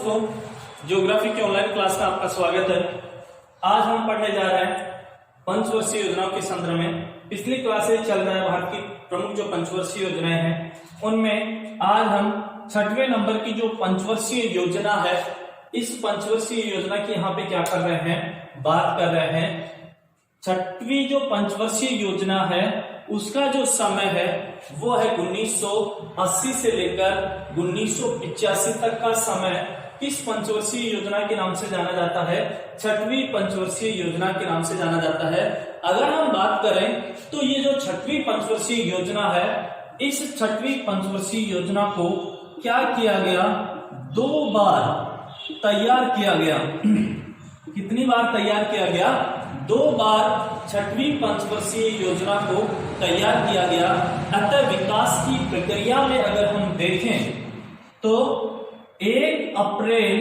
दोस्तों, ज्योग्राफी के online class में आपका स्वागत है। आज हम पढ़ने जा रहे हैं पंचवर्षीय योजनाओं के संदर्भ में। पिछली क्लासेस चल रहा है भारत की प्रमुख जो पंचवर्षीय योजनाएं हैं उनमें आज हम 6वें नंबर की जो पंचवर्षीय योजना है, इस पंचवर्षीय योजना की यहाँ पे क्या कर रहे हैं, बात कर रहे हैं। 6वीं जो पंचवर्षीय योजना है उसका जो समय है वो है 1980 से लेकर 1985 तक का समय किस पंचवर्षीय योजना के नाम से जाना जाता है, 6वीं पंचवर्षीय योजना के नाम से जाना जाता है। अगर हम बात करें तो ये जो 6वीं पंचवर्षीय योजना है, इस 6वीं पंचवर्षीय योजना को क्या किया गया, 2 बार तैयार किया गया। कितनी बार तैयार किया गया, 2 बार 6वीं पंचवर्षीय योजना को तैयार किया गया। अतः विकास की प्रक्रिया में अगर हम देखें तो 1 अप्रैल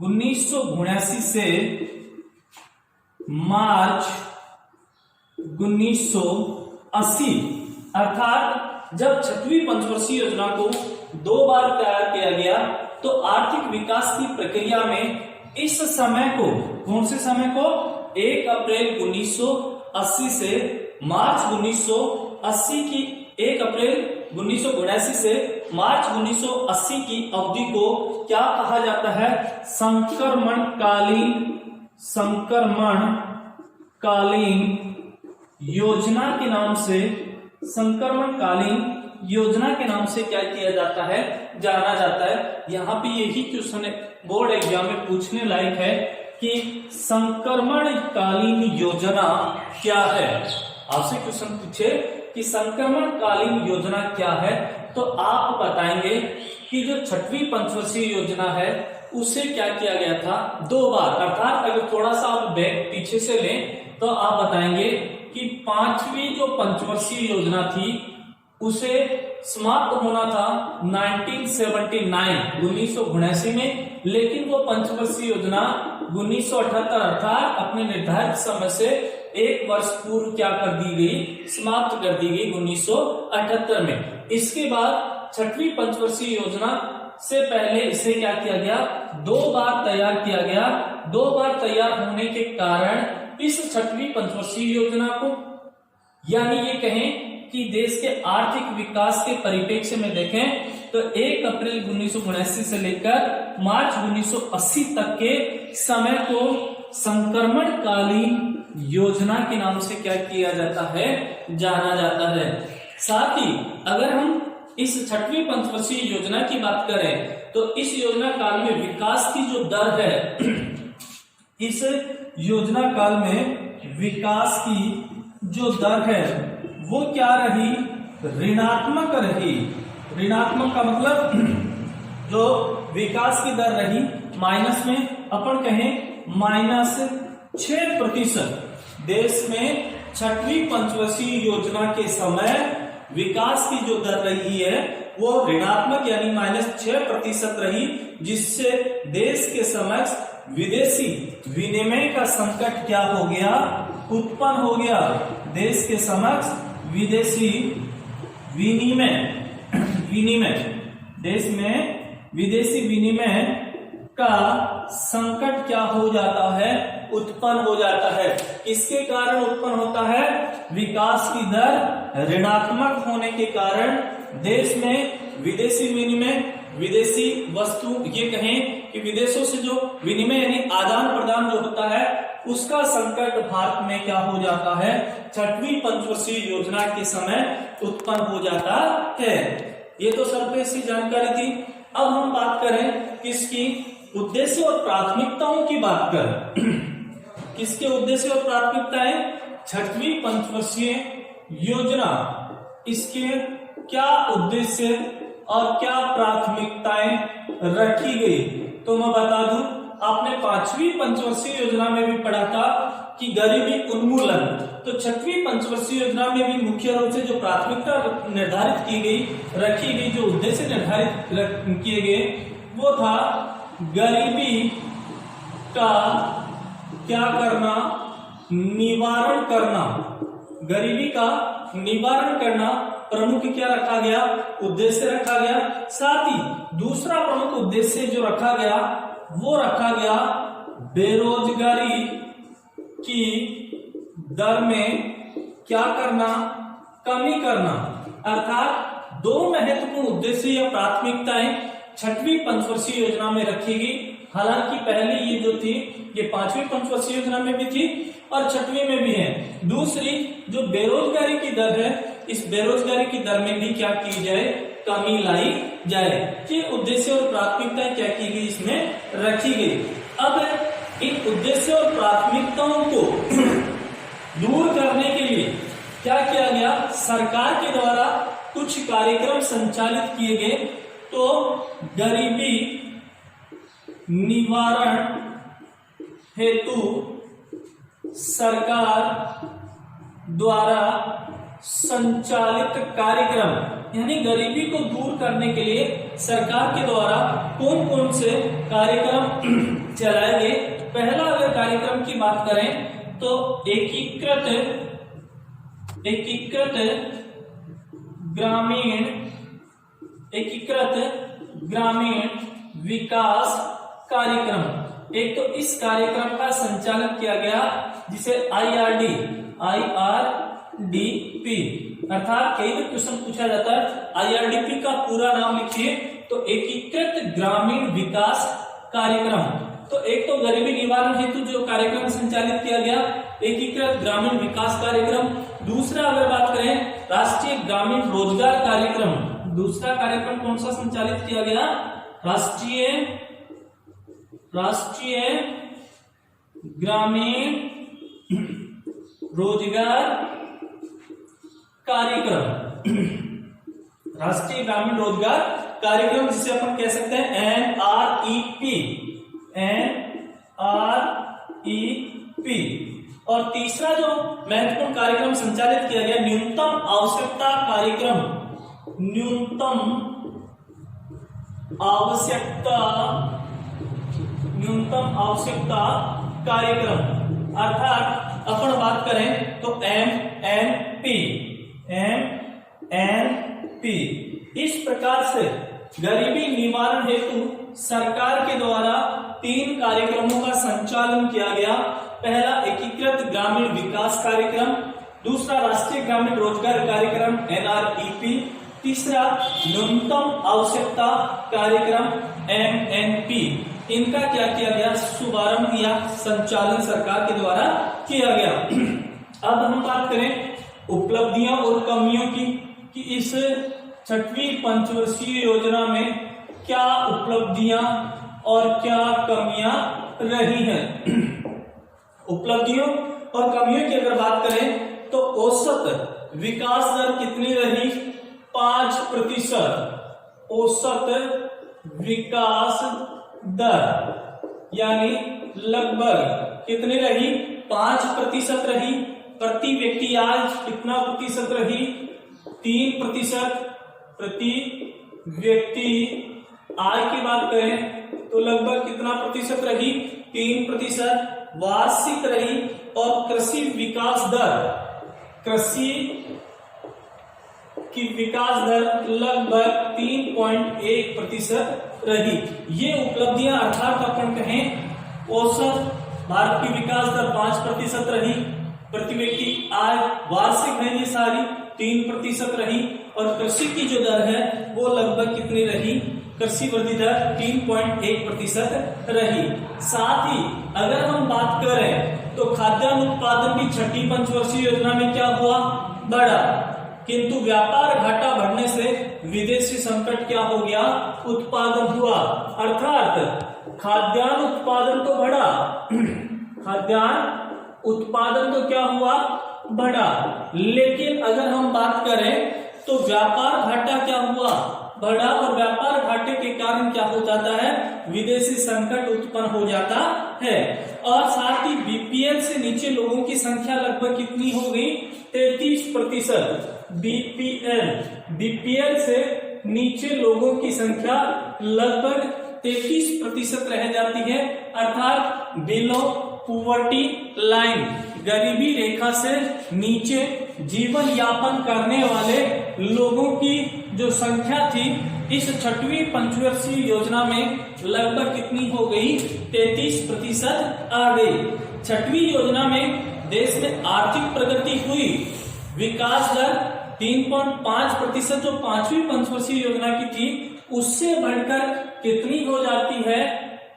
1979 से मार्च 1980, अर्थात जब 6वीं पंचवर्षीय योजना को 2 बार तैयार किया गया तो आर्थिक विकास की प्रक्रिया में इस समय को, कौन से समय को, 1 अप्रैल 1980 से मार्च 1980 की 1 अप्रैल 1979 से मार्च 1980 की अवधि को क्या कहा जाता है, संक्रमणकालीन योजना के नाम से, संक्रमणकालीन योजना के नाम से क्या किया जाता है, जाना जाता है। यहाँ पे यही क्वेश्चन बोर्ड एग्जाम में पूछने लायक है कि संक्रमणकालीन योजना क्या है। आपसे क्वेश्चन पूछे कि संक्रमणकालीन योजना क्या है, तो आप बताएंगे कि जो 6वीं पंचवर्षीय योजना है उसे क्या किया गया था, 2 बार। अर्थात अगर थोड़ा सा आप बैक पीछे से लें तो आप बताएंगे कि 5वीं जो पंचवर्षीय योजना थी उसे समाप्त होना था 1979 में, लेकिन वो पंचवर्षीय योजना 1978 अर्थात अपने निर्धारित समय से 1 वर्ष पूर्व क्या कर दी गई, समाप्त कर दी गई 1978 में। इसके बाद 6वीं पंचवर्षीय योजना से पहले इसे क्या किया गया, 2 बार तैयार किया गया। 2 बार तैयार होने के कारण इस 6वीं पंचवर्षीय योजना को, यानी ये कहें कि देश के आर्थिक विकास के परिप्रेक्ष्य में देखें तो 1 अप्रैल 1979 से लेकर मार्च 1980 तक के समय को संक्रमणकालीन योजना के नाम से क्या किया जाता है, जाना जाता है। साथ ही अगर हम इस 6वीं पंचवर्षीय योजना की बात करें तो इस योजना काल में विकास की जो दर है, इस योजना काल में विकास की जो दर है वो क्या रही, ऋणात्मक रही। ऋणात्मक का मतलब जो विकास की दर रही माइनस में, अपन कहें -6%। देश में 6वीं पंचवर्षीय योजना के समय विकास की जो दर रही है वो ऋणात्मक यानी -6% रही, जिससे देश के समक्ष विदेशी विनिमय का संकट क्या हो गया, उत्पन्न हो गया। देश के समक्ष विदेशी विनिमय, देश में विदेशी विनिमय का संकट क्या हो जाता है, उत्पन्न हो जाता है। इसके कारण उत्पन्न होता है, विकास की दर ऋणात्मक होने के कारण देश में विदेशी विनिमय, विदेशी वस्तु, ये कहें कि विदेशों से जो विनिमय यानी आदान प्रदान जो होता है उसका संकट भारत में क्या हो जाता है, 6वीं पंचवर्षीय योजना के समय उत्पन्न हो जाता है। ये तो सरफेस सी जानकारी थी। अब हम बात करें किसकी, उद्देश्य और प्राथमिकताओं की बात करें। किसके उद्देश्य और प्राथमिकताएं, 6वीं पंचवर्षीय योजना, इसके क्या उद्देश्य और क्या प्राथमिकताएं रखी गई। तो मैं बता दूं, आपने 5वीं पंचवर्षीय योजना में भी पढ़ा था कि गरीबी उन्मूलन। तो 6वीं पंचवर्षीय योजना में भी मुख्य रूप से जो प्राथमिकता निर्धारित की गई, रखी गई, जो उद्देश्य निर्धारित किए गए वो था गरीबी का क्या करना, निवारण करना। गरीबी का निवारण करना प्रमुख क्या रखा गया, उद्देश्य रखा गया। साथ ही दूसरा प्रमुख उद्देश्य जो रखा गया वो रखा गया बेरोजगारी की दर में क्या करना, कमी करना। अर्थात दो महत्वपूर्ण उद्देश्य या प्राथमिकताएं छठवीं पंचवर्षीय योजना में रखी गई। हालांकि पहले ये जो थी ये पांचवी पंचवर्षीय योजना में भी थी और छठवीं में भी है। दूसरी जो बेरोजगारी की दर है, इस बेरोजगारी की दर में भी क्या की जाए, कमी लाई जाए। ये उद्देश्य और प्राथमिकताएं क्या की गई, इसमें रखी गई। अब इन उद्देश्य और प्राथमिकताओं को दूर करने के लिए क्या किया गया, सरकार के द्वारा कुछ कार्यक्रम संचालित किए गए। तो गरीबी निवारण हेतु सरकार द्वारा संचालित कार्यक्रम, यानी गरीबी को दूर करने के लिए सरकार के द्वारा कौन कौन से कार्यक्रम चलाए गए। पहला अगर कार्यक्रम की बात करें तो एकीकृत ग्रामीण विकास कार्यक्रम। एक तो इस कार्यक्रम का संचालन किया गया जिसे IRDP, अर्थात कई बार क्वेश्चन पूछा जाता है IRDP का पूरा नाम लिखिए, तो एकीकृत ग्रामीण विकास कार्यक्रम। तो एक तो गरीबी निवारण हेतु जो कार्यक्रम संचालित किया गया, एकीकृत ग्रामीण विकास कार्यक्रम। दूसरा अगर बात करें राष्ट्रीय ग्रामीण रोजगार कार्यक्रम, दूसरा कार्यक्रम कौन सा संचालित किया गया, राष्ट्रीय ग्रामीण रोजगार कार्यक्रम, राष्ट्रीय ग्रामीण रोजगार कार्यक्रम जिसे अपन कह सकते हैं NREP। और तीसरा जो महत्वपूर्ण कार्यक्रम संचालित किया गया न्यूनतम आवश्यकता कार्यक्रम, अर्थात अपन बात करें तो MNP। इस प्रकार से गरीबी निवारण हेतु सरकार के द्वारा 3 कार्यक्रमों का संचालन किया गया। पहला एकीकृत ग्रामीण विकास कार्यक्रम, दूसरा राष्ट्रीय ग्रामीण रोजगार कार्यक्रम NREP, तीसरा न्यूनतम आवश्यकता कार्यक्रम MNP। इनका क्या किया गया, शुभारंभ या संचालन सरकार के द्वारा किया गया। अब हम बात करें उपलब्धियां और कमियों की कि इस छठवीं पंचवर्षीय योजना में क्या उपलब्धियां और क्या कमियां रही हैं। उपलब्धियों और कमियों की अगर बात करें तो औसत विकास दर कितनी रही, 5%। औसत विकास दर यानी लगभग कितनी रही, 5% रही। प्रति व्यक्ति आय कितना प्रतिशत रही, 3%। प्रति व्यक्ति आय की बात करें तो लगभग कितना प्रतिशत रही, 3% वार्षिक रही। और कृषि विकास दर, कृषि की विकास दर लगभग 3.1% रही। ये उपलब्धियां अर्थात अपन कहें औसत भारत की विकास दर 5% रही, प्रति व्यक्ति आय वार्षिक है ये सारी 3% रही, और कृषि की जो दर है वो लगभग कितनी रही, कृषि वृद्धि दर 3.1% रही। साथ ही अगर हम बात करें तो खाद्यान्न उत्पादन की छठी पंचवर्षीय योजना में क्या हुआ, बढ़ा, किंतु व्यापार घाटा बढ़ने से विदेशी संकट क्या हो गया, उत्पादन हुआ। अर्थात खाद्यान्न उत्पादन तो बढ़ा, खाद्यान्न उत्पादन तो क्या हुआ, बढ़ा, लेकिन अगर हम बात करें तो व्यापार घाटा क्या हुआ, बढ़ा। और व्यापार घाटे के कारण क्या हो जाता है, विदेशी संकट उत्पन्न हो जाता है। और साथ ही बीपीएल से नीचे लोगों की संख्या लगभग कितनी हो गई, 33%। बीपीएल से नीचे लोगों की संख्या लगभग 33% रह जाती है, अर्थात बिलो पॉवर्टी लाइन, गरीबी रेखा से नीचे जीवन यापन करने वाले लोगों की जो संख्या थी इस छठवीं पंचवर्षीय योजना में लगभग कितनी हो गई, 33% आ गई। छठवीं योजना में देश में आर्थिक प्रगति हुई, विकास दर 3.5% जो पांचवी पंचवर्षीय योजना की थी उससे बढ़कर कितनी हो जाती है,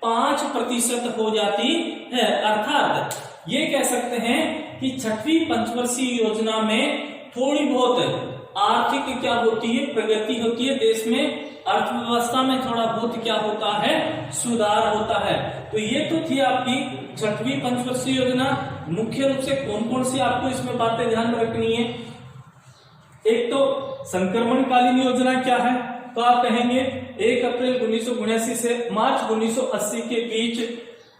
5% हो जाती है। अर्थात ये कह सकते हैं कि छठवीं पंचवर्षीय योजना में थोड़ी बहुत आर्थिक क्या होती है, प्रगति होती है। देश में अर्थव्यवस्था में थोड़ा बहुत क्या होता है, सुधार होता है। तो ये तो थी आपकी छठवीं पंचवर्षीय योजना। मुख्य रूप से कौन कौन सी आपको इसमें बातें ध्यान में रखनी है। एक तो संक्रमणकालीन योजना क्या है, तो आप कहेंगे 1 अप्रैल 1979 से मार्च 1980 के बीच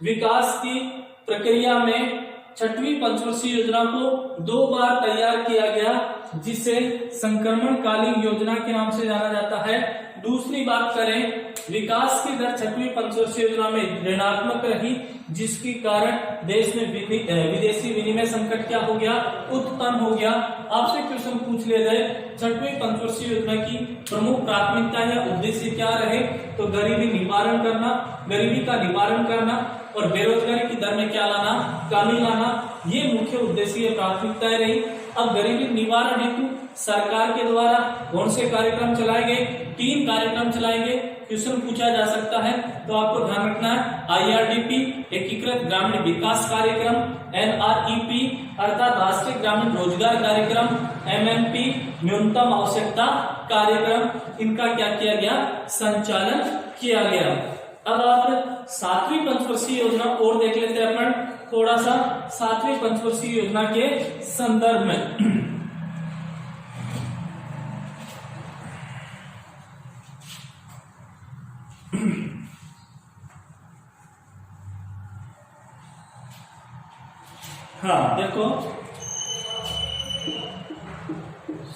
विकास की प्रक्रिया में छठवीं पंचवर्षीय योजना को 2 बार तैयार किया गया, जिसे संक्रमणकालीन योजना के नाम से जाना जाता है। दूसरी बात करें, विकास की दर छठवीं पंचवर्षीय योजना में ऋणात्मक रही, जिसके कारण देश में विदेशी विनिमय संकट क्या हो गया, उत्पन्न हो गया। आपसे क्वेश्चन पूछ लिया जाए छठवीं पंचवर्षीय योजना की प्रमुख प्राथमिकता या उद्देश्य क्या रहे, तो गरीबी निवारण करना, गरीबी का निवारण करना और बेरोजगारी की दर में क्या लाना, कमी लाना, ये मुख्य उद्देश्य प्राथमिकताएं रही। अब गरीबी निवारण हेतु सरकार के द्वारा कौन से कार्यक्रम चलाए गए, 3 कार्यक्रम चलाए गए। क्वेश्चन पूछा जा सकता है, तो आपको ध्यान रखना है IRDP एकीकृत ग्रामीण विकास कार्यक्रम, NREP अर्थात राष्ट्रीय ग्रामीण रोजगार कार्यक्रम, MNP न्यूनतम आवश्यकता कार्यक्रम, इनका क्या किया गया, संचालन किया गया। अब आप 7वीं पंचवर्षीय योजना और देख लेते हैं अपन थोड़ा सा 7वीं पंचवर्षीय योजना के संदर्भ में। हाँ देखो,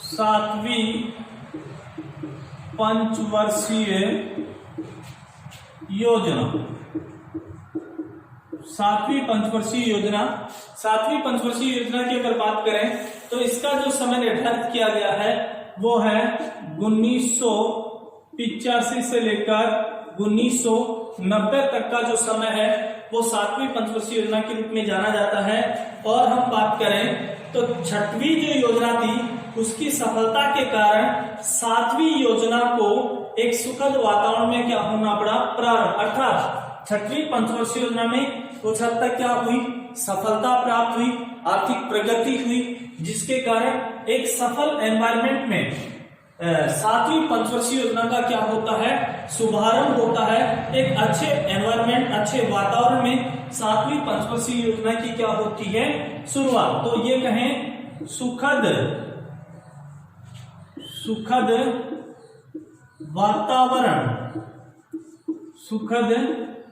7वीं पंचवर्षीय योजना, 7वीं पंचवर्षीय योजना, 7वीं पंचवर्षीय योजना की अगर बात करें तो इसका जो समय निर्धारित किया गया है वो है 1985 से लेकर 1990 तक का जो समय है वो 7वीं पंचवर्षीय योजना के रूप में जाना जाता है। और हम बात करें तो छठवीं जो योजना थी उसकी सफलता के कारण 7वीं योजना को एक सुखद वातावरण में क्या होना पड़ा, प्रारंभ। अर्थात छठवीं पंचवर्षीय योजना में कुछ हद तक क्या हुई, सफलता प्राप्त हुई, आर्थिक प्रगति हुई, जिसके कारण एक सफल एनवायरमेंट में 7वीं पंचवर्षीय योजना का क्या होता है, शुभारंभ होता है। एक अच्छे एनवायरमेंट, अच्छे वातावरण में 7वीं पंचवर्षीय योजना की क्या होती है, शुरुआत। तो ये कहें सुखद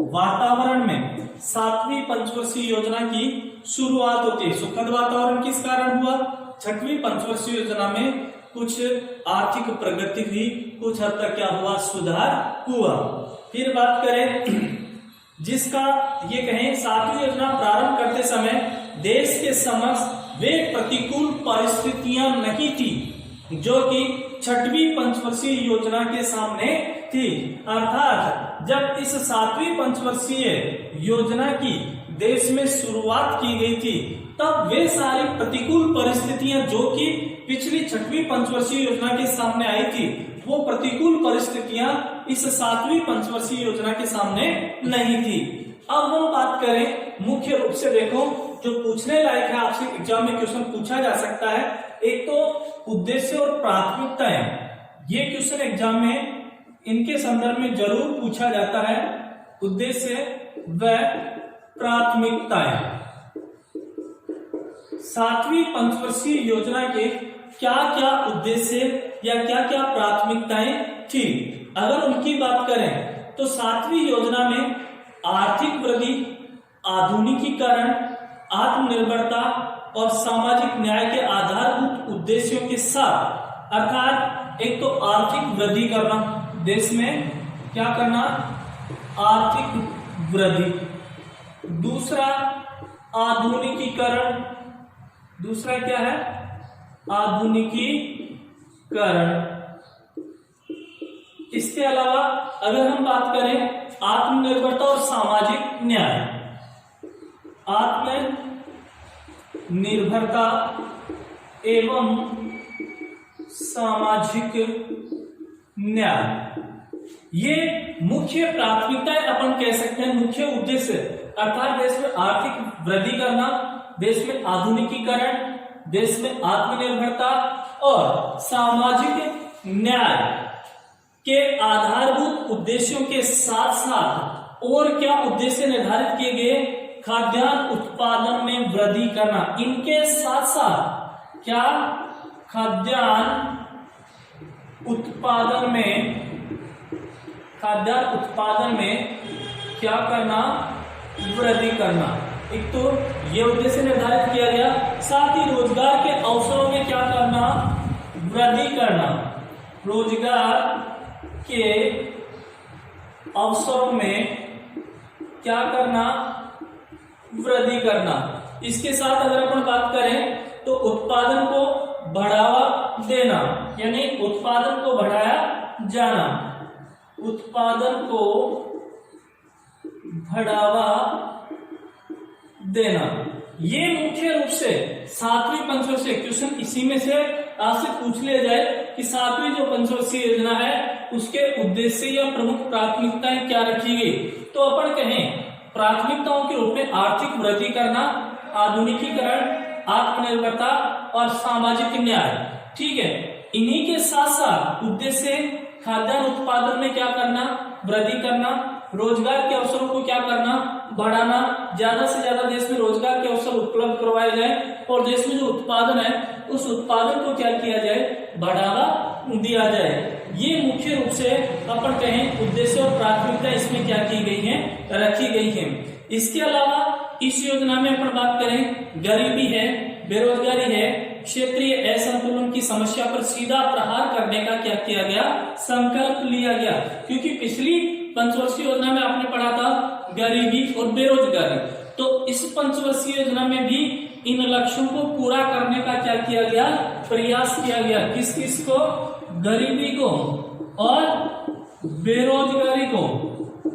वातावरण में 7वीं पंचवर्षीय योजना की शुरुआत होती है। सुखद वातावरण किस कारण हुआ, छठवीं पंचवर्षीय योजना में कुछ आर्थिक प्रगति हुई, कुछ हद तक क्या हुआ, सुधार हुआ। फिर बात करें जिसका ये कहें 7वीं योजना प्रारंभ करते समय देश के समक्ष वे प्रतिकूल परिस्थितियां नहीं थी जो कि छठवीं पंचवर्षीय योजना के सामने थी। अर्थात जब इस 7वीं पंचवर्षीय योजना की देश में शुरुआत की गई थी तब वे सारी प्रतिकूल परिस्थितियां जो कि पिछली छठवीं पंचवर्षीय योजना के सामने आई थी, वो प्रतिकूल परिस्थितियां इस 7वीं पंचवर्षीय योजना के सामने नहीं थी। अब हम बात करें मुख्य रूप से, देखो जो पूछने लायक है, आपसे एग्जाम में क्वेश्चन पूछा जा सकता है। एक तो उद्देश्य और प्राथमिकताएं, ये क्वेश्चन एग्जाम में इनके संदर्भ में जरूर पूछा जाता है। उद्देश्य व प्राथमिकताएं, 7वीं पंचवर्षीय योजना के क्या क्या उद्देश्य या क्या क्या प्राथमिकताएं थी। अगर उनकी बात करें तो 7वीं योजना में आर्थिक वृद्धि, आधुनिकीकरण, आत्मनिर्भरता और सामाजिक न्याय के आधारभूत उद्देश्यों के साथ, अर्थात एक तो आर्थिक वृद्धि करना, देश में क्या करना, आर्थिक वृद्धि, दूसरा आधुनिकीकरण, दूसरा क्या है, आधुनिकीकरण, इसके अलावा अगर हम बात करें आत्मनिर्भरता और सामाजिक न्याय, आत्मनिर्भरता एवं सामाजिक न्याय, ये मुख्य प्राथमिकताएं अपन कह सकते हैं, मुख्य उद्देश्य, अर्थात देश में आर्थिक वृद्धि करना, देश में आधुनिकीकरण, देश में आत्मनिर्भरता और सामाजिक न्याय के आधारभूत उद्देश्यों के साथ साथ और क्या उद्देश्य निर्धारित किए गए, खाद्यान्न उत्पादन में वृद्धि करना, इनके साथ साथ क्या खाद्यान्न उत्पादन में क्या करना, वृद्धि करना। एक तो ये उद्देश्य निर्धारित किया गया, साथ ही रोजगार के अवसरों में क्या करना, वृद्धि करना, रोजगार के अवसरों में क्या करना, वृद्धि करना। इसके साथ अगर अपन बात करें तो उत्पादन को बढ़ावा देना, यानी उत्पादन को बढ़ाया जाना, उत्पादन को बढ़ावा देना। ये मुख्य रूप से 7वीं पंचवर्षीय, क्वेश्चन इसी में से आपसे पूछ लिया जाए कि 7वीं जो पंचवर्षीय योजना है उसके उद्देश्य या प्रमुख प्राथमिकताएं क्या रखी गई, तो अपन कहें प्राथमिकताओं के रूप में आर्थिक वृद्धि करना, आधुनिकीकरण, आत्मनिर्भरता और सामाजिक न्याय। ठीक है, इन्हीं के साथ साथ उद्देश्य खाद्यान्न उत्पादन में क्या करना, वृद्धि करना, रोजगार के अवसरों को क्या करना, बढ़ाना, ज्यादा से ज्यादा देश में रोजगार के अवसर उपलब्ध करवाए जाए और देश में जो उत्पादन है उस उत्पादन को क्या किया जाए, बढ़ावा दिया जाए। ये मुख्य रूप से अपन कहें उद्देश्य और प्राथमिकता इसमें क्या की गई है, रखी गई है। इसके अलावा इस योजना में अपन बात करें गरीबी है, बेरोजगारी है, क्षेत्रीय असंतुलन की समस्या पर सीधा प्रहार करने का क्या किया गया, संकल्प लिया गया। क्योंकि पिछली पंचवर्षीय योजना में आपने पढ़ा था गरीबी और बेरोजगारी, तो इस पंचवर्षीय योजना में भी इन लक्ष्यों को पूरा करने का क्या किया गया, प्रयास किया गया। किस किस को, गरीबी को और बेरोजगारी को,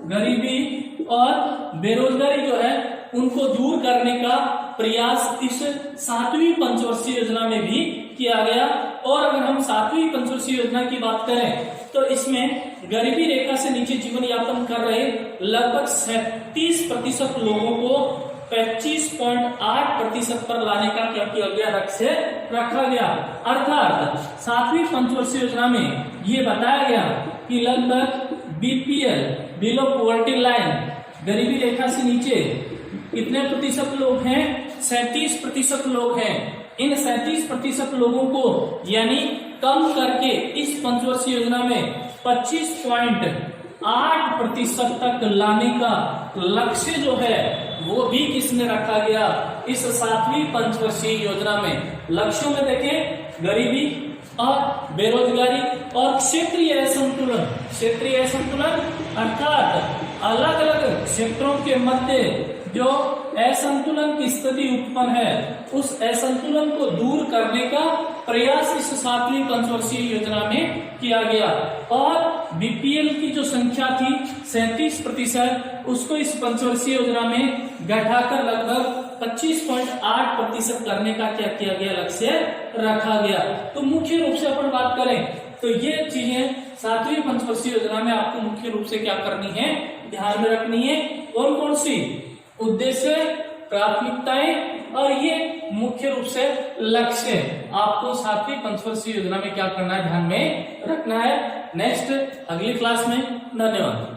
गरीबी और बेरोजगारी जो है उनको दूर करने का प्रयास इस 7वीं पंचवर्षीय योजना में भी किया गया। और अगर हम 7वीं पंचवर्षीय योजना की बात करें तो इसमें गरीबी रेखा से नीचे जीवन यापन कर रहे लगभग 37% लोगों को 25.8% पर लाने का क्या किया गया, लक्ष्य रखा गया। अर्थात 7वीं पंचवर्षीय योजना में ये बताया गया कि लगभग बीपीएल, बिलो पॉवर्टी लाइन, गरीबी रेखा से नीचे कितने प्रतिशत लोग हैं, 37% लोग हैं। इन 37% लोगों को यानी कम करके इस पंचवर्षीय योजना में 25.8% तक लाने का लक्ष्य जो है वो भी किसने रखा गया, इस 7वीं पंचवर्षीय योजना में। लक्ष्यों में देखें गरीबी और बेरोजगारी और क्षेत्रीय असंतुलन, क्षेत्रीय असंतुलन अर्थात अलग अलग क्षेत्रों के मध्य जो असंतुलन की स्थिति उत्पन्न है उस असंतुलन को दूर करने का प्रयास इस 7वीं पंचवर्षीय योजना में किया गया। और बीपीएल की जो संख्या थी 37%, उसको इस पंचवर्षीय योजना में घटाकर लगभग 25.8% करने का क्या किया गया, लक्ष्य रखा गया। तो मुख्य रूप से अपन बात करें तो ये चीजें 7वीं पंचवर्षीय योजना में आपको मुख्य रूप से क्या करनी है, ध्यान में रखनी है। कौन कौन सी उद्देश्य, प्राथमिकताएं और ये मुख्य रूप से लक्ष्य आपको 7वीं पंचवर्षीय योजना में क्या करना है, ध्यान में रखना है। नेक्स्ट अगली क्लास में, धन्यवाद।